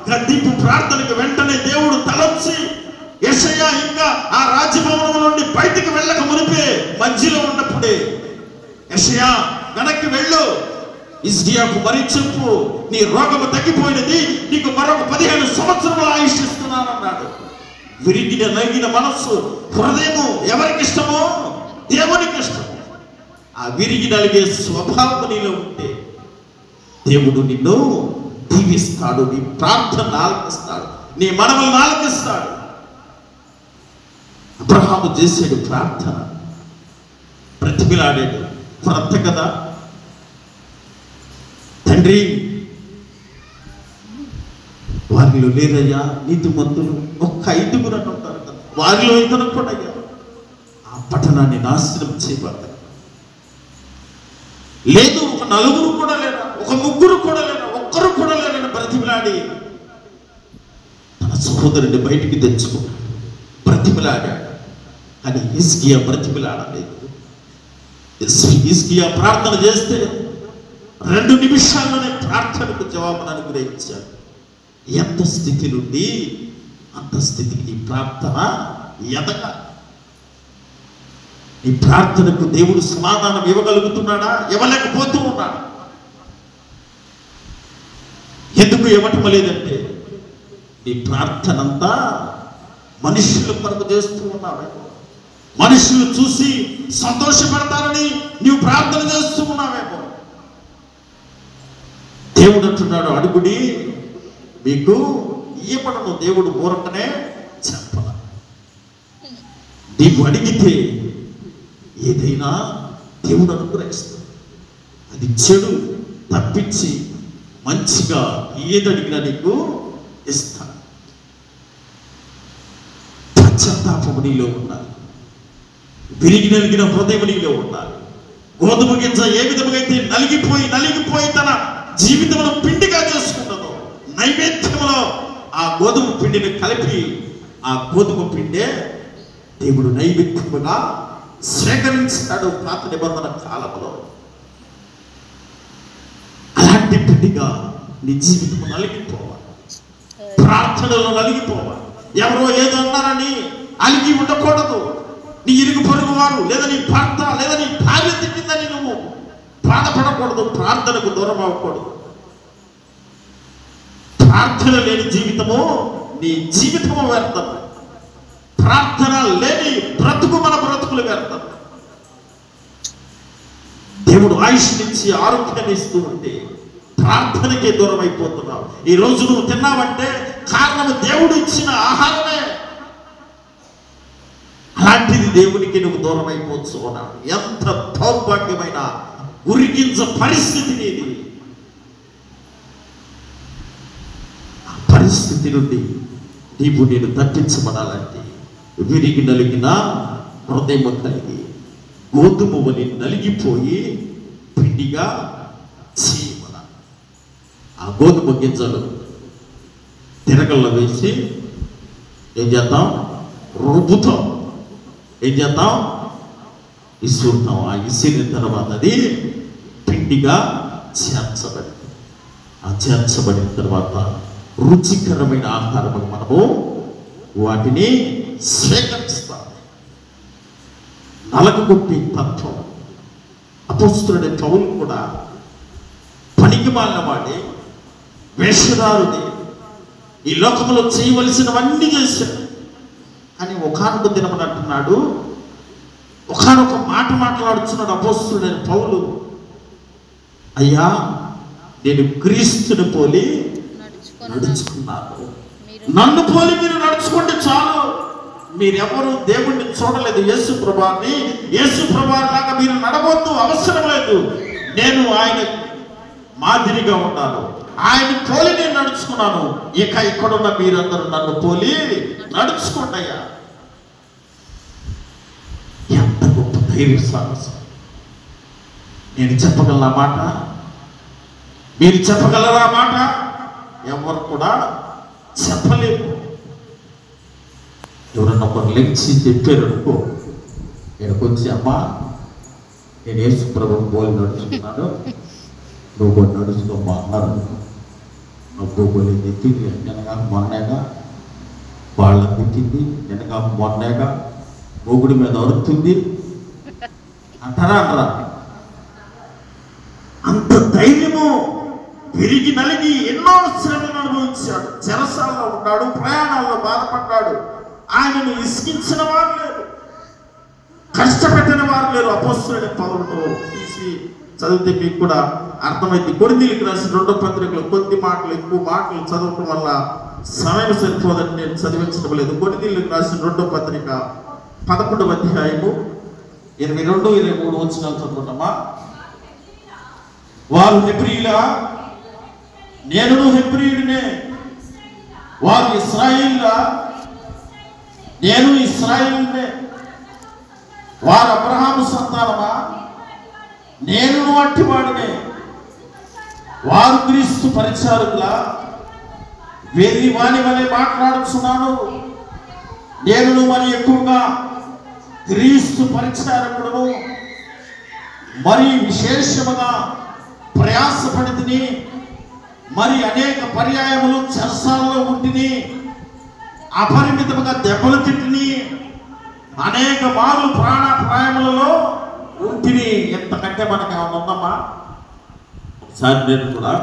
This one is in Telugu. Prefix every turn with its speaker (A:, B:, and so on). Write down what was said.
A: గద్దింపు ప్రార్థనకు వెంటనే దేవుడు తలొచ్చి యెషయా ఇంకా ఆ రాజభవనం నుండి బయటికి వెళ్ళక మునిపే మధ్యలో ఉన్నప్పుడే, యెషయా వెనక్కి వెళ్ళు, హిజ్కియాకు మరి చెప్పు, నీ రోగము తగ్గిపోయినది, నీకు మరొక 15 సంవత్సరములు ఆయుష్ ఇస్తున్నానన్నాడు. విరిగిన నగిన మనస్సు హృదయము ఎవరికి ఇష్టమో దేవునికి ఇష్టము. ఆ విరిగి నలిగే స్వభావం నీలో ఉంటే దేవుడు నిన్ను దీవిస్తాడు, నీ ప్రార్థన ఆలకిస్తాడు, నీ మనవులను ఆలకిస్తాడు. అబ్రహాము చేసాడు ప్రార్థన, బ్రతిమిలాడాడు. క్రొత్త కదా, తండ్రి వారిలో లేరయ్యా నీతిమంతులు, ఒక్క 5 అని ఉంటారు కదా, వారిలో ఇతను కూడా అయ్యా ఆ పట్టణాన్ని నాశనం చేయబడ్డారు. లేదు, ఒక 4 కూడా లేరా, ఒక 3 కూడా లేరా, ఒక్కరు కూడా లేరని బ్రతిమిలాడి తన సహోదరుని బయటికి తెచ్చుకున్నాడు, బ్రతిమిలాడాడు. కానీ హిజ్కియా బ్రతిమిలాడలేదు. హిజ్కియా ప్రార్థన చేస్తే 2 నిమిషాల్లోనే ప్రార్థనకు జవాబును అనుగ్రహించాడు. ఎంత స్థితి నుండి అంత స్థితికి నీ ప్రార్థన ఎదగాలి. నీ ప్రార్థనకు దేవుడు సమాధానం ఇవ్వగలుగుతున్నాడా, ఇవ్వలేకపోతూ ఉన్నాడు. ఎందుకు ఇవ్వటం లేదంటే నీ ప్రార్థన అంతా మనుషుల కొరకు చేస్తూ ఉన్నావే, మనుషులు చూసి సంతోషపడతారని నీవు ప్రార్థన చేస్తూ ఉన్నావేమో. దేవుడు అంటున్నాడు, అడుగుడి మీకు ఇవ్వబడను. దేవుడు ఊరకనే చెప్పాలి. నీవు అడిగితే ఏదైనా దేవుడు అనుగ్రహిస్తాడు. అది చెడు తప్పించి మంచిగా ఏది అడిగినా నీకు ఇస్తాడు. పశ్చాత్తాపము నీలో ఉండాలి, విరిగి నలిగిన హృదయం నీలో ఉండాలి. గోధుమ గింజ ఏ విధముగా అయితే నలిగిపోయి తన జీవితంలో పిండిగా చేసుకుంటుందో, నైవేద్యంలో ఆ గోధుమ పిండిని కలిపి ఆ గోధుమ పిండే దేవుడు నైవేద్యముగా స్వీకరించాడు పాత నిబంధన కాలంలో. అలాంటి పిండిగా నీ జీవితం నలిగిపోవాలి, ప్రార్థనలో నలిగిపోవాలి. ఎవరో ఏదో అన్నారని అలిగి ఉండకూడదు. నీ ఇరుగు పొరుగు వారు లేదా నీ భర్త లేదా నీ భార్య తిట్టిందని నువ్వు బాధపడకూడదు, ప్రార్థనకు దూరం అవ్వకూడదు. ప్రార్థన లేని జీవితము నీ జీవితము వ్యర్థం. ప్రార్థన లేని బ్రతుకు మన బ్రతుకులు వ్యర్థం. దేవుడు ఆయుష్నిచ్చి ఆరోగ్యాన్ని ఇస్తూ ఉంటే ప్రార్థనకే దూరం అయిపోతున్నావు. ఈ రోజు నువ్వు తిన్నావంటే కారణం దేవుడు ఇచ్చిన ఆహారమే. అలాంటిది దేవునికి నువ్వు దూరం అయిపోవచ్చు అన్నాడు. ఎంత దౌర్భాగ్యమైన ఉరిగింజ పరిస్థితి నీది. ఆ పరిస్థితి నుండి నీవు నేను తప్పించబడాలంటే విరిగి నలిగిన హృదయం కలిగి గోధుమ వలి నలిగిపోయి పిండిగా చేయబడాలి. ఆ గోధుమ గింజలు తిరగల్లో వేసి ఏం చేద్దాం, రుబ్బుతాం. ఏం చేద్దాం, ఇసురుతాం. ఆ ఇసిరిన తర్వాత అది పిండిగా చేర్చబడింది. ఆ చేర్చబడిన తర్వాత రుచికరమైన ఆహారం మనము వాటిని స్వీకరిస్తాం. నలగొట్టి తత్వం. అపొస్తలుడైన పౌలు కూడా పనికి మాలిన వాడి, వేషధారుని, ఈ లోకంలో చేయవలసినవన్నీ చేశాడు. అని ఒకానొక దినమున అంటున్నాడు, ఒకానొక మాట మాట్లాడుతున్నాడు అపొస్తలుడైన పౌలు, అయ్యా నేను క్రీస్తుని పోలి నడుచుకున్నాను, నన్ను పోలి మీరు నడుచుకుంటే చాలు. మీరెవరు దేవుణ్ణి చూడలేదు, యేసు ప్రభువాన్ని. యేసు ప్రభువాలాగా మీరు నడవద్దు, అవసరం లేదు. నేను ఆయన మాదిరిగా ఉన్నాను, ఆయన పోలి నేను నడుచుకున్నాను. ఇక ఇక్కడున్న మీరందరూ నన్ను పోలి నడుచుకోండి అయ్యా. ఎంత గొప్ప ధైర్య సాహసం. నేను చెప్పగలనా మాట? మీరు చెప్పగలరా మాట? ఎవరు కూడా చెప్పలేము. ఎవరన్నా ఒకరు లెక్చి చెప్పారు అనుకో, నేను కొంచెం అమ్మా నేను యేసు ప్రభువు పోలి నడుచుకున్నాను, నువ్వు కూడా నడుచుకోమ్మా అన్నారు.
B: అబ్బోబోలే తిట్టింది వెనక మొన్నగా, వాళ్ళని తిట్టింది వెనక మొన్నగా, మొగుడి మీద అరుతుంది అంటారా అంటారా? అంత ధైర్యము, విరిగి నలిగి ఎన్నో శ్రమలను అనుభవించాడు, చెరసాలలో ఉన్నాడు, ప్రయాణాల్లో బాధపడ్డాడు. ఆయనను ఇసికించిన వారు లేరు, కష్టపెట్టిన వారు లేరు. అపోస్తలుడైన పౌలును తీసి చదివితే మీకు కూడా అర్థమైంది. కొరింథీయులకు రాసిన 2వ పత్రికలో కొద్ది మాటలు ఎక్కువ మాటలు చదవటం వల్ల సమయం సరిపోదని నేను చదివించడం లేదు. కొరింథీయులకు రాసిన 2వ పత్రిక 11వ అధ్యాయము 22, 23 వచనాలు చదువుతామా? వారు హెబ్రీయులా, నేను హెబ్రీయుడినే. వారు ఇశ్రాయేలులా, నేను ఇశ్రాయేలునే. వారు అబ్రహాము సంతానమా, నేను అట్టివాడినే. వారు క్రీస్తు పరిచారకులా, వెర్రి వాని వలె మాట్లాడుతున్నాను. నేను మరి ఎక్కువగా క్రీస్తు పరిచారకుడును, మరి విశేషముగా ప్రయాసపడితిని, మరి అనేక పర్యాయములు చెరసాలలో ఉంటిని, అపరిమితముగా దెబ్బలు తిట్టిని, అనేక మార్లు ప్రాణాపాయములలో ఉంటిని. ఎంతకంటే మనకు ఏమన్నా ఉందమ్మా? ఒకసారి నేను కూడా